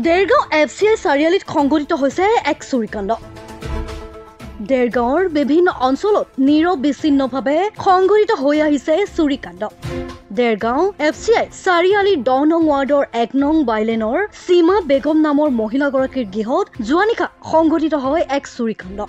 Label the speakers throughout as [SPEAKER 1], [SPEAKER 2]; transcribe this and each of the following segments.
[SPEAKER 1] Dergaon FCI চাৰিআলিত সংঘটিত হৈছে এক চুৰিকাণ্ড। দেৰগাঁৱৰ বিভিন্ন অঞ্চলত নিৰবিচ্ছিন্নভাৱে সংঘটিত হৈ আহিছে চুৰিকাণ্ড। দেৰগাঁও FCI চাৰিআলি 10 নং ৱাৰ্ডৰ 1 নং বাইলেনৰ সীমা বেগম নামৰ মহিলাগৰাকীৰ গৃহত যোৱা নিশা সংঘটিত হয় এক চুৰিকাণ্ড।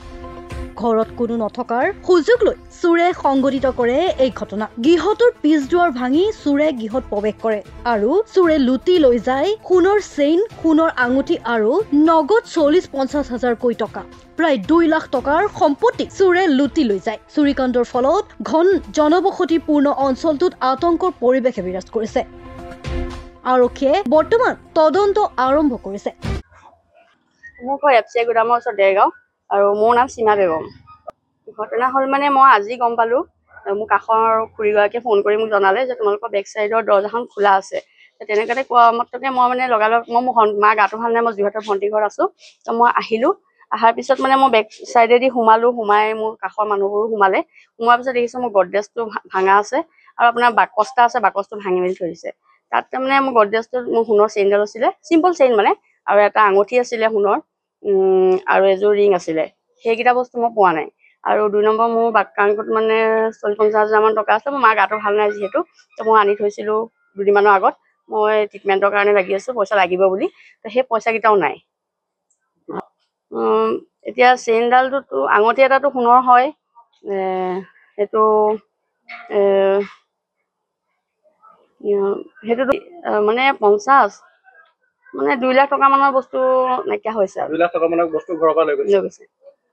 [SPEAKER 1] ঘৰত কোনো নথকাৰ সুযোগ লৈ চুৰে সংঘটিত কৰে এই ঘটনা। গৃহটোৰ পিছ দুৱাৰ ভাঙি চুৰে গৃহত প্ৰৱেশ কৰে আৰু চুৰে লুটি লৈ যায় সোণৰ চেইন, সোণৰ আঙুঠি আৰু নগদ 40-50 হাজাৰকৈ টকা। প্ৰায় 2 লাখ টকাৰ সম্পত্তি চুৰে লুটি লৈ যায়। চুৰিকাণ্ডৰ ফলত ঘন জনবসতিপূৰ্ণ অঞ্চলটোত আতংকৰ পৰিৱেশে বিৰাজ কৰিছে। আৰক্ষীয়ে বৰ্তমান তদন্ত আৰম্ভ কৰিছে।
[SPEAKER 2] মোক FCI গোদামৰ ওচৰত দেৰগাঁও আৰু মোৰ নাম সীমা বেগম। ঘটনা হ'ল মানে মই আজি গম পালোঁ, মোক কাষৰ খুৰীগৰাকীয়ে ফোন কৰি মোক জনালে যে তোমালোকৰ বেক চাইডৰ দৰ্জাখন খোলা আছে। তেনেকুৱাতে কোৱা মতকে মই মানে লগালগ মোৰ মা গাটো ভাল নাই, মই যোৰহাটৰ ভণ্টি ঘৰত আছোঁ। তো মই আহিলোঁ, অহাৰ পিছত মানে মই বেক চাইডেদি সোমালোঁ, সোমাই মোৰ কাষৰ মানুহবোৰো সোমালে। সোমোৱাৰ পিছত দেখিছোঁ মোৰ গডৰেজটো ভাঙা আছে আৰু আপোনাৰ বাকচটা আছে, বাকচটো ভাঙি মেলি থৈ দিছে। তাত তাৰমানে মোৰ গডৰেজটোত মোৰ সোণৰ চেইনডাল আছিলে, চিম্পল চেইন মানে, আৰু এটা আঙুঠি আছিলে সোণৰ, আৰু এযোৰ ৰিং আছিলে। সেইকেইটা বস্তু মই পোৱা নাই। আৰু 2 নম্বৰ মোৰ বাক্যাংকত মানে 40-50 হাজাৰমান টকা আছে। মোৰ মা গাটো ভাল নাই যিহেতু, তো মই আনি থৈছিলোঁ 2 দিনমানৰ আগত। মই ট্ৰিটমেণ্টৰ কাৰণে লাগি আছোঁ, পইচা লাগিব বুলি। তো সেই পইচাকেইটাও নাই। এতিয়া চেইনডালটোতো আঙুঠি এটাতো সোণৰ হয়, সেইটো সেইটোতো মানে 50 মানে 2 লাখ টকা মানৰ বস্তু নাইকিয়া হৈছে।
[SPEAKER 3] 2 লাখ টকা মানৰ বস্তু ঘৰৰ পৰা লৈ গৈছে।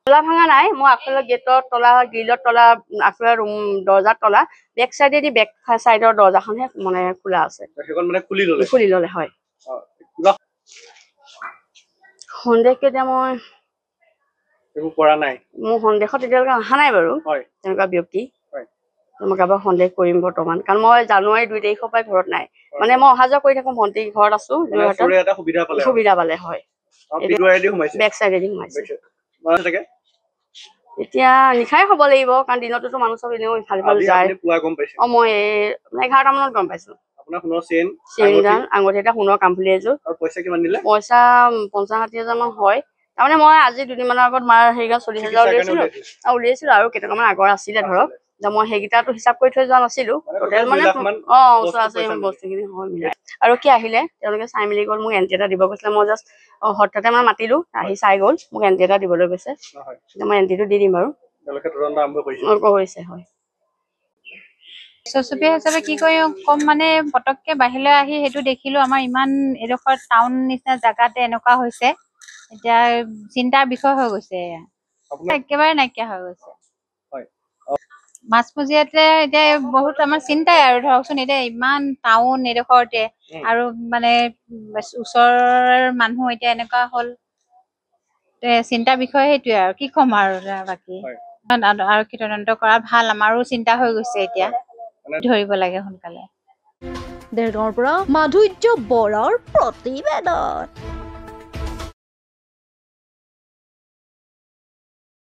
[SPEAKER 2] তলা ভাঙা নাই, মই আগফালে গেটৰ তলা, গ্ৰিলৰ তলা, আগফালে দৰ্জাৰ তলা, বেক চাইডেদি বেক চাইডৰ দৰ্জাখনহে মানে খোলা আছে।
[SPEAKER 3] সেইখন মানে খুলি ল'লে
[SPEAKER 2] হয়। সন্দেহকে এতিয়া মই
[SPEAKER 3] একো কৰা নাই।
[SPEAKER 2] মোৰ সন্দেহত এতিয়ালৈকে অহা নাই বাৰু তেনেকুৱা ব্যক্তি। মই কাৰোবাক সন্দেহ কৰিম বৰ্তমান, কাৰণ মই জানুৱাৰী 2 তাৰিখৰ পৰাই ঘৰত নাই। মানে মই অহা যোৱা কৰি থাকোঁ, ভণ্টি ঘৰত আছোঁ। সুবিধা পালে হয়, বেক চাইডেদি সোমাইছে। এতিয়া নিশাই হ'ব লাগিব, কাৰণ দিনতোতো মানুহ চব এনেও ইফাল সিফাল যায়। মই 11টা মানত গম পাইছোঁ। চেইনডাল, আঙুঠি এটা সোণৰ কাণফুলি এযোৰ। পইচা 50-60 হাজাৰমান হয়। তাৰমানে মই আজি 2 দিনমানৰ আগত মাৰ হেৰিগাল 40 হাজাৰ উলিয়াইছিলোঁ আৰু কেইটকামান আগৰ আছিলে ধৰক। মই সেইকেইটাতো হিচাপ কৰি থৈ যোৱা নাছিলোঁ। টোটেল মানে বস্তুখিনি হয় মিলাই। আৰু কি আহিলে, তেওঁলোকে চাই মেলি গ'ল, মোক এণ্ট্ৰি এটা দিব কৈছিলে। মই জাষ্ট হঠাতে মই মাতিলোঁ, আহি চাই গ'ল, মোক এণ্ট্ৰি এটা দিবলৈ কৈছে। মই এণ্ট্ৰিটো দি দিম বাৰু। কৰিছে হয়।
[SPEAKER 4] চচুপীয়া হিচাপে কি কৰি কম, মানে পটককে বাহিৰলৈ আহি সেইটো দেখিলো, আমাৰ ইমান এডোখৰ টাউন নিচিনা জেগাতে এনেকুৱা হৈছে। এতিয়া চিন্তাৰ বিষয় হৈ গৈছে, একেবাৰে নাইকিয়া হৈ গৈছে। মাছমজিয়াতে এতিয়া বহুত আমাৰ চিন্তাই আৰু ধৰকচোন, এতিয়া ইমান টাউন এডোখৰতে আৰু মানে ওচৰৰ মানুহ এতিয়া এনেকুৱা হ'ল, চিন্তাৰ বিষয় সেইটোৱে আৰু কি ক'ম আৰু। বাকী আৰক্ষী তদন্ত কৰা ভাল, আমাৰো চিন্তা হৈ গৈছে, এতিয়া ধৰিব লাগে সোনকালে।
[SPEAKER 1] দেৰগাঁৱৰ পৰা মাধুৰ্য বৰাৰ প্ৰতিবেদন।